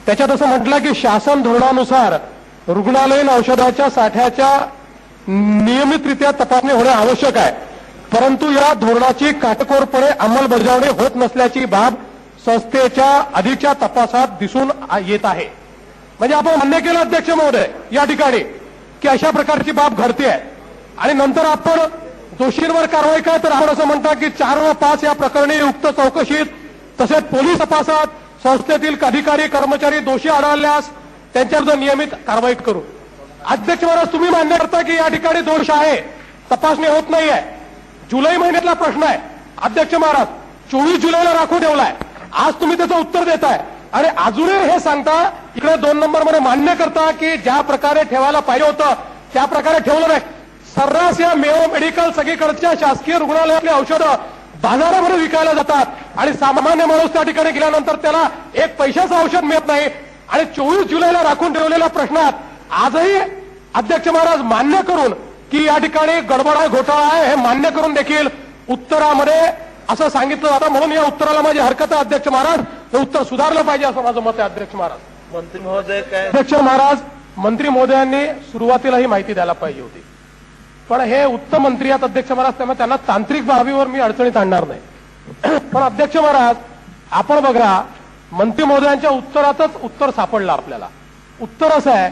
त्याच्यात असं म्हटलं की शासन धोरणानुसार रुग्णालयीन औषधाच्या साठ्याच्या नियमितरित्या तपासणी होणे आवश्यक आहे, परंतु या धोरणाची काटेकोरपणे अंमलबजावणी होत नसल्याची बाब संस्थेच्या अधिकच्या तपासात दिसून येत आहे. म्हणजे आपण मान्य केलं अध्यक्ष महोदय या ठिकाणी की अशा प्रकारची बाब घडते आहे आणि नंतर आपण दोषींवर कारवाई काय तर आपण असं म्हणता की 4 व 5 या प्रकरणी युक्त चौकशीत तसेच पोलीस तपासात संस्थेतील अधिकारी कर्मचारी दोषी आढळल्यास त्यांच्यावर नियमित कारवाई करू. अध्यक्ष महाराज तुम्ही मान्य करता की या ठिकाणी दोष आहे, तपासणी होत नाही आहे. जुलै महिन्यातला प्रश्न आहे अध्यक्ष महाराज, 24 जुलैला राखून ठेवलाय. आज तुम्ही त्याचं उत्तर देताय आणि अजूनही हे सांगता इकडे 2 नंबरमध्ये मान्य करता की ज्या प्रकारे ठेवायला पाहिजे होतं त्या प्रकारे ठेवलं नाही. सर्रास या मेयो मेडिकल सगळीकडच्या शासकीय रुग्णालयातली औषधं बाजारामध्ये विकायला जातात आणि सामान्य माणूस त्या ठिकाणी गेल्यानंतर त्याला एक पैशाचं औषध मिळत नाही. आणि 24 जुलैला राखून ठेवलेल्या प्रश्नात आजही अध्यक्ष महाराज मान्य करून की या ठिकाणी गडबड आहे, घोटाळा आहे हे मान्य करून देखील उत्तरामध्ये असं सांगितलं जातं. म्हणून या उत्तराला माझी हरकत आहे अध्यक्ष महाराज, हे उत्तर सुधारलं पाहिजे असं माझं मत आहे अध्यक्ष महाराज. मंत्री महोदय काय अध्यक्ष महाराज, मंत्री महोदयांनी सुरुवातीला ही माहिती द्यायला पाहिजे होती, पण हे उत्तम मंत्री आहेत अध्यक्ष महाराज, त्यामुळे त्यांना तांत्रिक बाबीवर मी अडचणीत आणणार नाही. पण अध्यक्ष महाराज आपण बघा मंत्री महोदयांच्या उत्तरातच उत्तर सापडलं आपल्याला. उत्तर असं आहे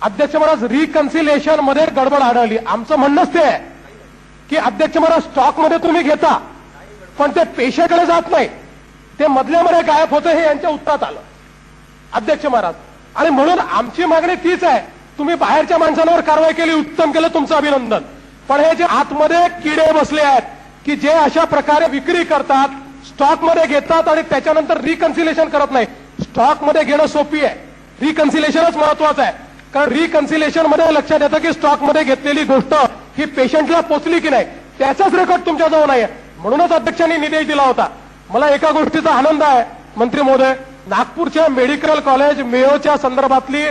अध्यक्ष महाराज, रिकन्सिलेशन मध्ये गडबड आढळली. आमचं म्हणणंच ते आहे की अध्यक्ष महाराज स्टॉकमध्ये तुम्ही घेता पण ते पेशंटकडे जात नाही, ते मधल्यामध्ये गायब होतं हे यांच्या उत्तरात आलं अध्यक्ष महाराज. आणि म्हणून आमची मागणी तीच आहे, तुम्ही बाहेरच्या माणसांवर कारवाई केली, उत्तम केलं, तुमचं अभिनंदन. पण हे जे आतमध्ये किडे बसले आहेत की जे अशा प्रकारे विक्री करतात, स्टॉकमध्ये घेतात आणि त्याच्यानंतर रिकन्सिलेशन करत नाही. स्टॉकमध्ये घेणं सोपी आहे, रिकन्सिलेशनच महत्वाचं आहे. कारण रिकन्सिलेशन मध्ये लक्षात येतं की स्टॉकमध्ये घेतलेली गोष्ट ही पेशंटला पोचली की नाही त्याचाच रेकॉर्ड तुमच्याजवळ नाही. म्हणूनच अध्यक्षांनी निर्देश दिला होता. मला एका गोष्टीचा आनंद आहे मंत्री महोदय, नागपूरच्या मेडिकल कॉलेज मेयोच्या संदर्भातली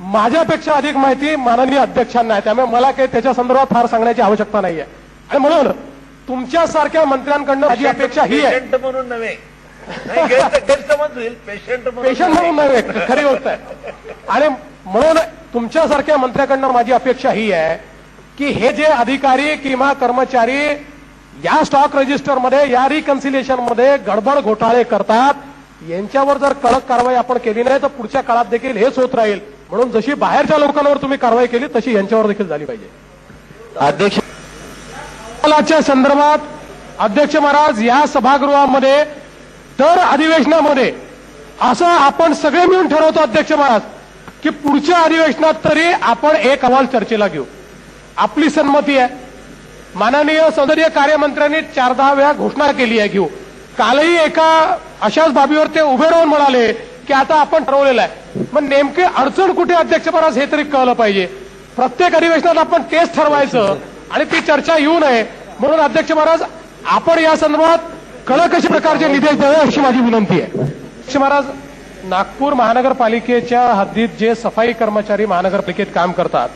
माझ्यापेक्षा अधिक माहिती माननीय अध्यक्षांना आहे, त्यामुळे मला काही त्याच्या संदर्भात फार सांगण्याची आवश्यकता नाहीये. आणि म्हणून तुमच्यासारख्या मंत्र्यांकडनं माझी अपेक्षा ही आहे, पेशंट म्हणून नव्हे, गैरसमज होईल, पेशंट म्हणून नव्हे, खरी गोष्ट आहे. आणि म्हणून तुमच्यासारख्या मंत्र्याकडनं माझी अपेक्षा ही आहे की हे जे अधिकारी किंवा कर्मचारी या स्टॉक रजिस्टर मध्ये या रिकन्सिलेशन मध्ये गडबड घोटाळे करतात यांच्यावर जर कडक कारवाई आपण केली नाही तर पुढच्या काळात देखील हेच होत राहील. म्हणून जशी बाहेरच्या लोकांवर तुम्ही कारवाई केली तशी यांच्यावर देखील झाली पाहिजे. अध्यक्ष संदर्भात अध्यक्ष महाराज या सभागृहामध्ये दर अधिवेशनामध्ये असं आपण सगळे मिळून ठरवतो अध्यक्ष महाराज की पुढच्या अधिवेशनात तरी आपण एक अहवाल चर्चेला घेऊ. आपली संमती आहे. माननीय संसदीय कार्यमंत्र्यांनी 4-10 वेळा घोषणा केली आहे घेऊ. कालही एका अशाच बाबीवर ते उभे राहून म्हणाले की आता आपण ठरवलेलं आहे. मग नेमके अडचण कुठे अध्यक्ष महाराज हे तरी कळलं पाहिजे. प्रत्येक अधिवेशनात आपण तेच ठरवायचं आणि ती चर्चा येऊ नये. म्हणून अध्यक्ष महाराज आपण या संदर्भात कडक अशा प्रकारचे निर्देश द्यावे अशी माझी विनंती आहे. अध्यक्ष महाराज, नागपूर महानगरपालिकेच्या हद्दीत जे सफाई कर्मचारी महानगरपालिकेत काम करतात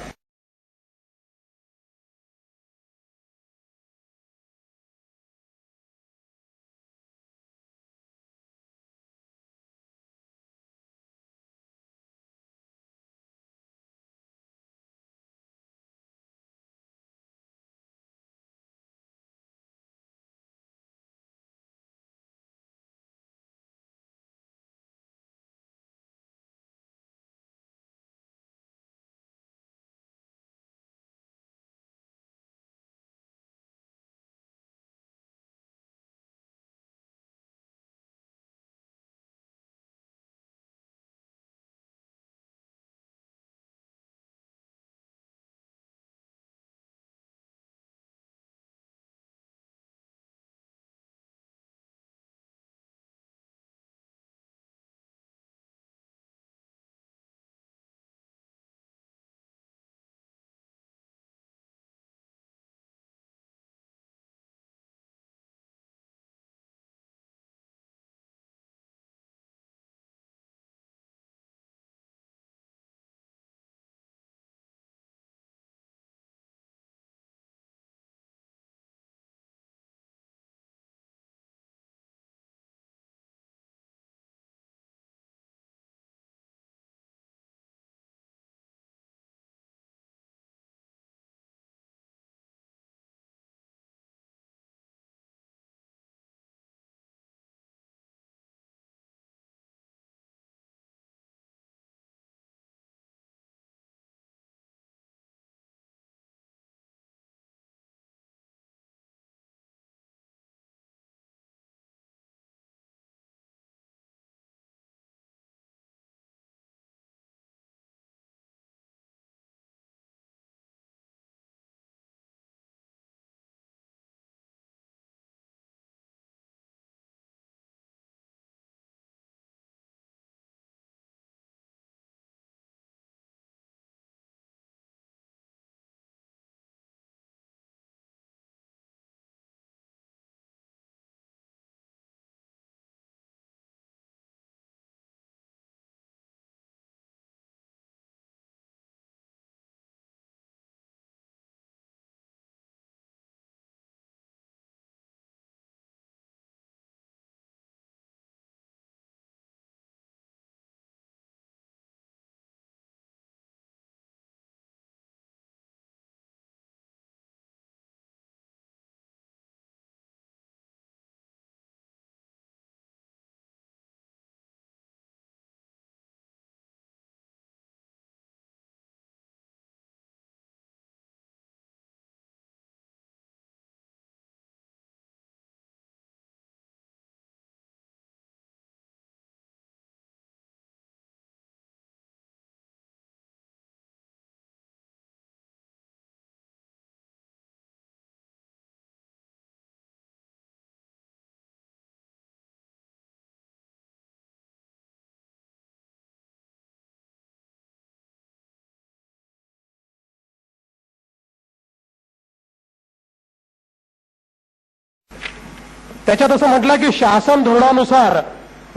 त्याच्यात असं म्हटलं की शासन धोरणानुसार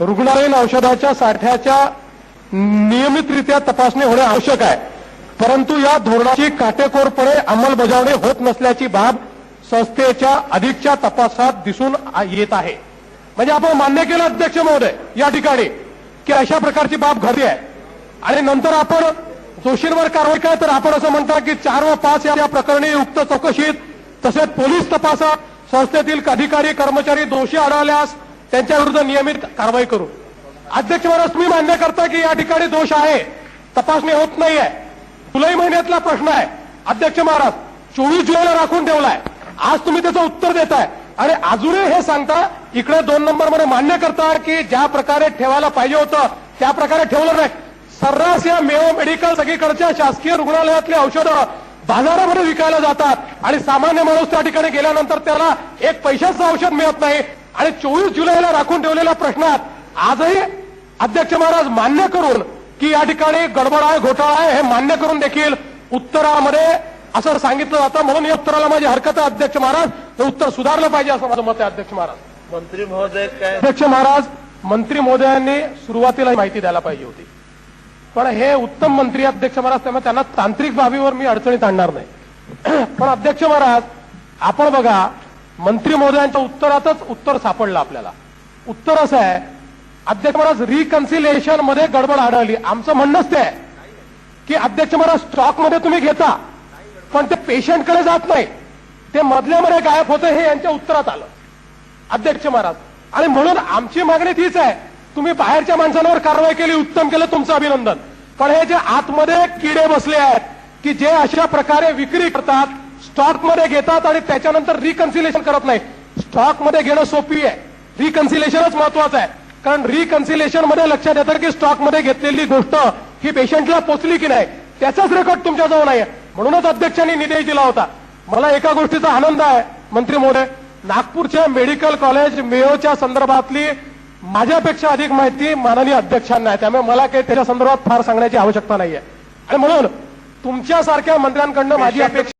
रुग्णालयीन औषधाच्या साठ्याच्या नियमितरित्या तपासणी होणे आवश्यक आहे, परंतु या धोरणाची काटेकोरपणे अंमलबजावणी होत नसल्याची बाब संस्थेच्या अधिकच्या तपासात दिसून येत आहे. म्हणजे आपण मान्य केलं अध्यक्ष महोदय या ठिकाणी की अशा प्रकारची बाब घडली आहे आणि नंतर आपण दोषींवर कारवाई काय तर आपण असं म्हणता की 4 व 5 या प्रकरणी उक्त चौकशीत तसेच पोलीस तपासात संस्थेतील अधिकारी कर्मचारी दोषी आढळल्यास त्यांच्या विरुद्ध नियमित कारवाई करू. अध्यक्ष महाराज तुम्ही मान्य करता की या ठिकाणी दोष आहे, तपासणी होत नाहीये. जुलै महिन्यातला प्रश्न आहे अध्यक्ष महाराज, 24 जुलैला राखून ठेवलाय. आज तुम्ही त्याचं उत्तर देताय आणि अजूनही हे सांगता इकडे 2 नंबरमध्ये मान्य करता की ज्या प्रकारे ठेवायला पाहिजे होतं त्या प्रकारे ठेवलं नाही. सर्रास या मेयो मेडिकल सगळीकडच्या शासकीय रुग्णालयातले औषधं बाजारामध्ये विकायला जातात आणि सामान्य माणूस त्या ठिकाणी गेल्यानंतर त्याला एक पैशाचं औषध मिळत नाही. आणि 24 जुलैला राखून ठेवलेल्या प्रश्नात आजही अध्यक्ष महाराज मान्य करून की या ठिकाणी गडबड आहे, घोटाळा आहे हे मान्य करून देखील उत्तरामध्ये असं सांगितलं जातं. म्हणून या उत्तराला माझी हरकत आहे अध्यक्ष महाराज, हे उत्तर सुधारलं पाहिजे असं माझं मत आहे अध्यक्ष महाराज. मंत्री महोदय काय अध्यक्ष महाराज, मंत्री महोदयांनी सुरुवातीला माहिती द्यायला पाहिजे होती, पण हे उत्तम मंत्री अध्यक्ष महाराज, त्यामुळे त्यांना तांत्रिक बाबीवर मी अडचणीत आणणार नाही. पण अध्यक्ष महाराज आपण बघा, मंत्री महोदयांच्या उत्तरातच उत्तर सापडलं आपल्याला. उत्तर असं आहे अध्यक्ष महाराज, रिकन्सिलेशन मध्ये गडबड आढळली. आमचं म्हणणंच ते आहे की अध्यक्ष महाराज स्टॉकमध्ये तुम्ही घेता पण ते पेशंटकडे जात नाही, ते मधल्यामध्ये गायब होतं हे यांच्या उत्तरात आलं अध्यक्ष महाराज. आणि म्हणून आमची मागणी तीच आहे, तुम्ही बाहेरच्या माणसांवर कारवाई केली, उत्तम केलं, तुमचं अभिनंदन. पण हे जे आतमध्ये किडे बसले आहेत की जे अशा प्रकारे विक्री करतात, स्टॉकमध्ये घेतात आणि त्याच्यानंतर रिकन्सिलेशन करत नाही. स्टॉकमध्ये घेणं सोपी आहे, रिकन्सिलेशनच महत्वाचं आहे. कारण रिकन्सिलेशन मध्ये लक्षात येतं की स्टॉकमध्ये घेतलेली गोष्ट ही पेशंटला पोचली की नाही त्याचाच रेकॉर्ड तुमच्याजवळ नाही. म्हणूनच अध्यक्षांनी निर्देश दिला होता. मला एका गोष्टीचा आनंद आहे मंत्री महोदय, नागपूरच्या मेडिकल कॉलेज मेयोच्या संदर्भातली माझ्यापेक्षा अधिक माहिती माननीय अध्यक्षांना आहे, त्यामुळे मला काही त्याच्या संदर्भात फार सांगण्याची आवश्यकता नाहीये. आणि म्हणून तुमच्यासारख्या मंत्र्यांकडनं माझी अपेक्षा